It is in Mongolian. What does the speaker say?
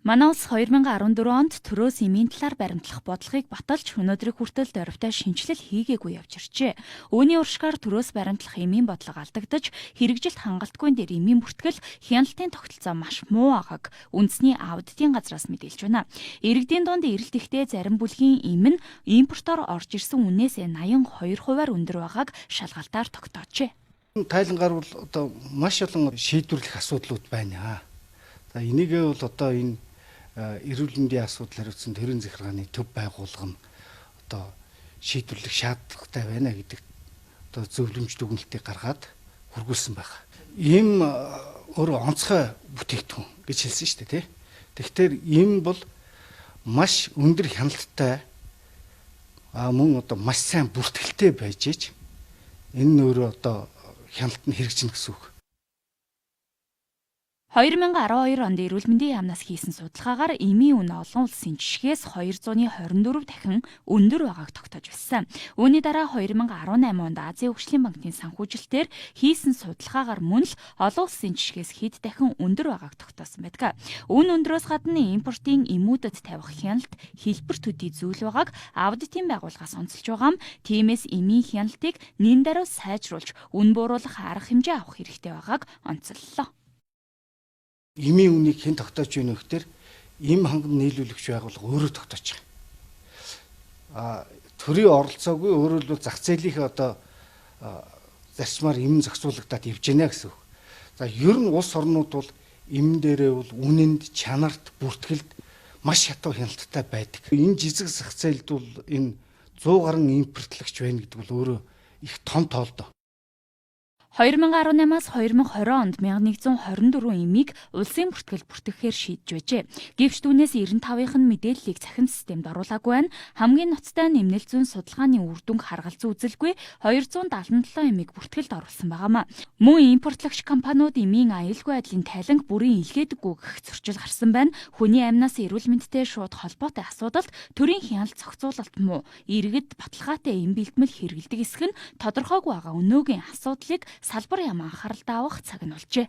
Манай улс 2014 онд төрөөс эмийн талаар баримтлах бодлогыг баталж өнөөдрийг хүртэл дөрвтэй шинжилэл хийгээгүй явж иржээ. Үүний уршгаар төрөөс баримтлах эмийн бодлого алдагдаж, хэрэгжилт хангалтгүй дээр эмийн бүртгэл хяналтын тогтолцоо маш муу байгааг үндэсний аудитын газраас мэдээлж байна. Иргэдийн дунд эрэлт ихтэй зарим бүлгийн эм нь импортоор орж ирсэн үнээс 82%-аар өндөр байгааг шалгалтаар тогтоожээ. Тайлангаар бол одоо маш олон шийдвэрлэх асуудлууд байна. За энийгээ бол одоо энэ эрүүл мэндийн асуудал хариуцсан төрийн захиргааны төв байгууллага нь одоо шийдвэрлэх шаардлагатай байна гэдэг одоо зөвлөмж дүгнэлтийг гаргаад хүргүүлсэн байна. Ийм өөрөө онцгой бүтээгдэхүүн гэж хэлсэн шүү дээ, тий. Тэгэхээр ийм бол маш өндөр хяналттай мөн одоо маш сайн бүртгэлтэй байж ич энэ нь өөрөө одоо хяналт нь хэрэгжинэ гэсэн үг. 2012 онд эрүүл мэндийн яамнаас хийсэн судалгаагаар эмийн үн олон улсын жишгээс 224 дахин өндөр байгааг тогтоож байсан. Үүний дараа 2018 онд Азийн хөгжлийн банкны санхүүжилтээр хийсэн судалгаагаар мөн л олон улсын жишгээс хэд дахин өндөр байгааг тогтоосон байдаг. Үн өндөрөөс гадна импортын эмүүдэд тавих хяналт хэлбэр төдий зүйл байгааг аудитын байгууллагаас онцолж байгаа юм. Тиймээс эмийн хяналтыг нэн даруй сайжруулж, үн бууруулах арга хэмжээ авах хэрэгтэй байгааг онцоллоо. Эмийн үнийг хэн тогтоож байна вэ гэхээр эм ханган нийлүүлэгч байгууллага өөрөө тогтоож байгаа. Төрийн оролцоогүй өөрөөр хэлбэл зах зээлийнхээ одоо зарчмаар эм зохицуулагдаад явж байна гэсэн үг. За ер нь улс орнууд бол эм дээрээ бол үнэнд, чанарт, бүртгэлд маш хятад хяналттай байдаг. Энэ жижиг зах зээлд бол энэ 100 гаруй импортлогч байна гэдэг бол өөрөө их том тоолдоо. 2018-аас 2020 онд 1124 эмийг улсын бүртгэл бүртгэхээр шийдэж байжээ. Гэвч түүнээс 95-ийнх нь мэдээллийг цахим системд оруулаагүй байна. Хамгийн ноцтой нэмэлт зүүн судалгааны үр дүнг харгалзан үзэлгүй 277 эмийг бүртгэлд оруулсан байгаамаа. Мөн импортлогч компаниуд эмийн аюулгүй байдлын тайланг бүрийн илгээдэггүй гэх зөрчил гарсан байна. Хүний амнаас эрүүл мэндтэй шууд холбоотой асуудалд төрийн хяналт зохицуулалт муу, иргэд баталгаатай эм бэлтгэл хэрэгэлдэг эсэх нь тодорхойгүй байгаа өнөөгийн асуудлыг салбар яам анхааралтай авах цаг нь болжээ.